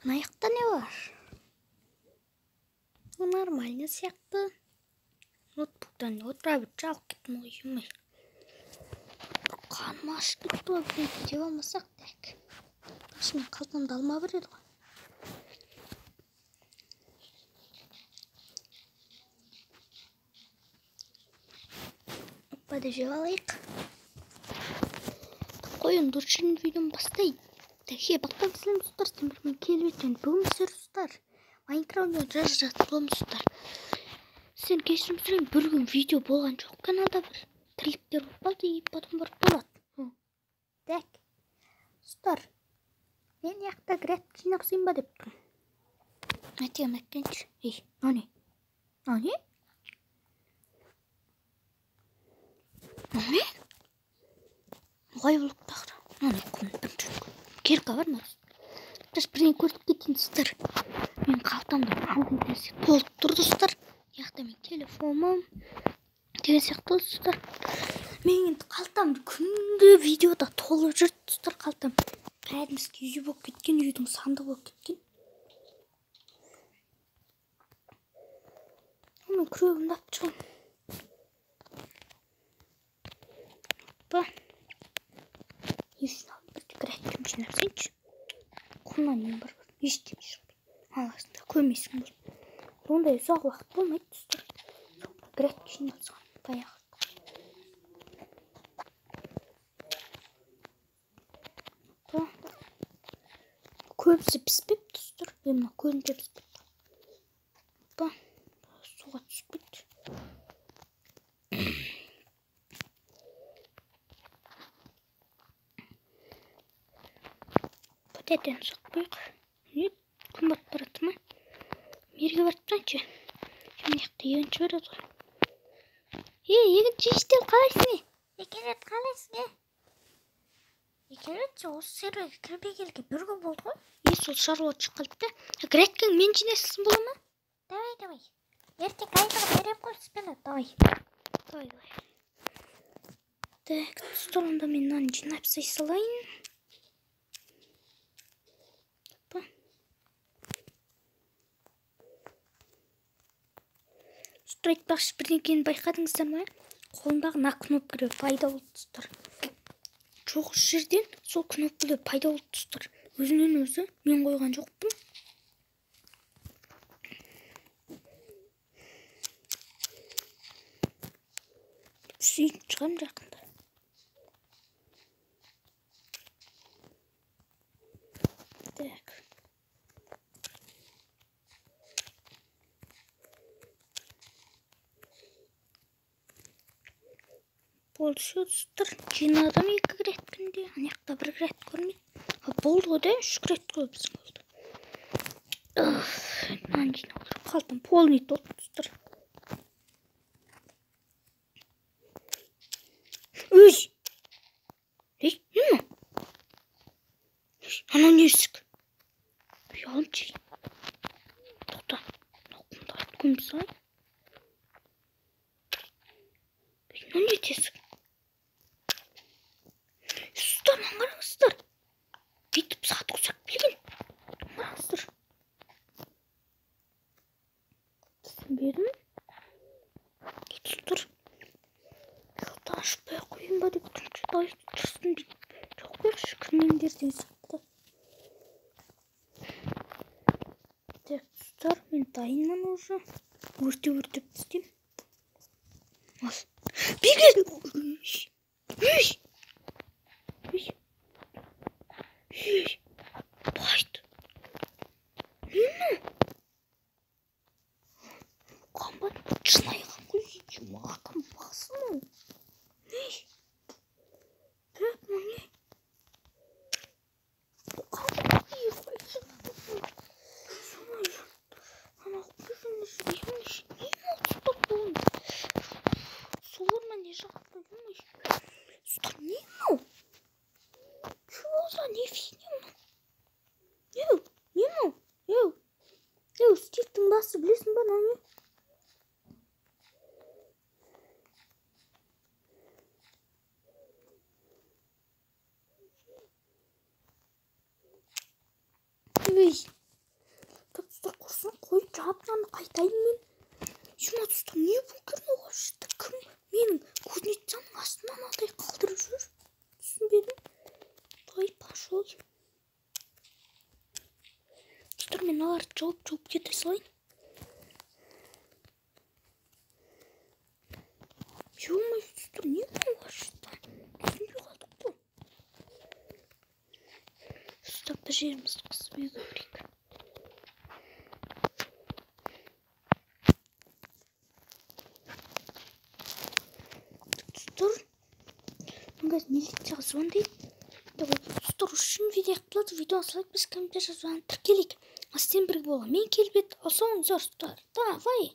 Аяқта не бар? Нормально сияқты. Ноутбуктан отыра бір жалып кеттім ғой, жемей. Қаным ашып кетті ғой, деп алмасақ тәк. Мен қалтамда алма бар еді ғой. Оппа, да жеп алайық. Қойын дұршын видеоны бастайын. Тәке, бақтан сілем сұстар, сендермен келіп еткен бүгін сер сұстар. Майнкрафт'ын жазып болым сұстар. Сен кешірім сұрайын, бір күн видео болған жоқ каналда бір. Тірліктер болып қалды, и потом барып болады. Так, сұстар. Мен яқта грет жинақсайын ба деп тұрмын. Әтеген әккенші. Ей, не? Не? Не? Ғай болып тағыра. Не құмын бірінші. Керқа бар ма? Біз бірден көріп кетейін сұстар. Мен қалтамда алғын нәрсе толып тұрды сұстар. Яқта мен телефоным деген сияқты сұстар. Мен қалтамды күнде видеода толып жүрді сұстар қалтам. Кәдімгі үй болып кеткен, үйдің сандығы болып кеткен. Мен күрегімді алып шығайын. Оппа. Есін алып бірде грәттім жинапсайыншы. Құмнан ең бар. Естемей шықпай. Аласында көмесің бол. Ондай ұзақ уақыт болмайды тұстар. Грәт жинапсаған баяғы. Көбісі піспеп тұстар. Емна көзінде піспеп. Суға түсіп кетті. Пәтетен ұзақ қойық. Күн бат барады ма? Мерге бартпаншы. Жемнеқті егінші барады ғой. Егінші іштел қалайсың? Екерет қалайсың? Екерет осы серверге кірбей келге бір күн болды ғой. Сол шаруа шыққалыпты. Грәткен мен жинесілсін бола ма? Давай. Ертек айтығы берем қой спені. Давай. Так, столында мен наны жинап салайын. Сұстар айтпақшы бірден кейін байқадыңыздар ма? Қолындағы на кнопкілер пайда болды тұстар. Жоқ жерден сол кнопкілер пайда болды тұстар. Өзінен өзі мен қойған жоқпын. Сөйтіп шығам жақында. Так. Болды сөздістір. Жинадым 2 грет күнде. Анаяқта 1 грет көрмейді. Болды ғой да 3 грет қой біздің болды. Нан жинадым. Қалтым полный толды тұстыр. Өй! Нема? Ана не есік? Ұялым жей. Тоқта. Құмда көмді сай. Ана не тесік? Сұстарынан қараңыздар. Бүйтіп сағат құсақ білген. Қараңыздар. Түсінбедім. Сұстар. Жылда ашпай қойын ба деп тұршы. Тұрсын бүйтіп. Жоқ берші кірмеңдерден сақты. Так, сұстар, мен дайынмын уже. Өртеп түстем. Ал. Бегер! Байт. Нені? Қамбат шынайған көзейші мағатым басын ол. Так, не? Қамбат көзей қойшы. Ана көзіңді жібеймеші. Не ұлтыста болын? Солырман не жағып қоймаш. Сұстар, не мұ? Чего за не фигнем? Не мұ? Стивтің басы білесің ба, не? Ой, ұрсын қойып жабынан қайтайын мен. Жұматұста не бүлкірін оғашты кім менің кузнецаның астынан алдай қалдырып жүр. Түсінбедім. Ой, пошел. Достар, мен аларды жауып кете салайын. Ё-моё, достар, не оғашты? Түсінбей қалдық қой. Ұстапта жерімізді қысып үйге көрейік. Достар, мен қазір милицияға звондайын. Достар, үшін видео қылады, видеоны салайық, біз комментария жазудан тіркелейік. Астен бірге болған. Мен келбет алсаңыздар, достар. Давай.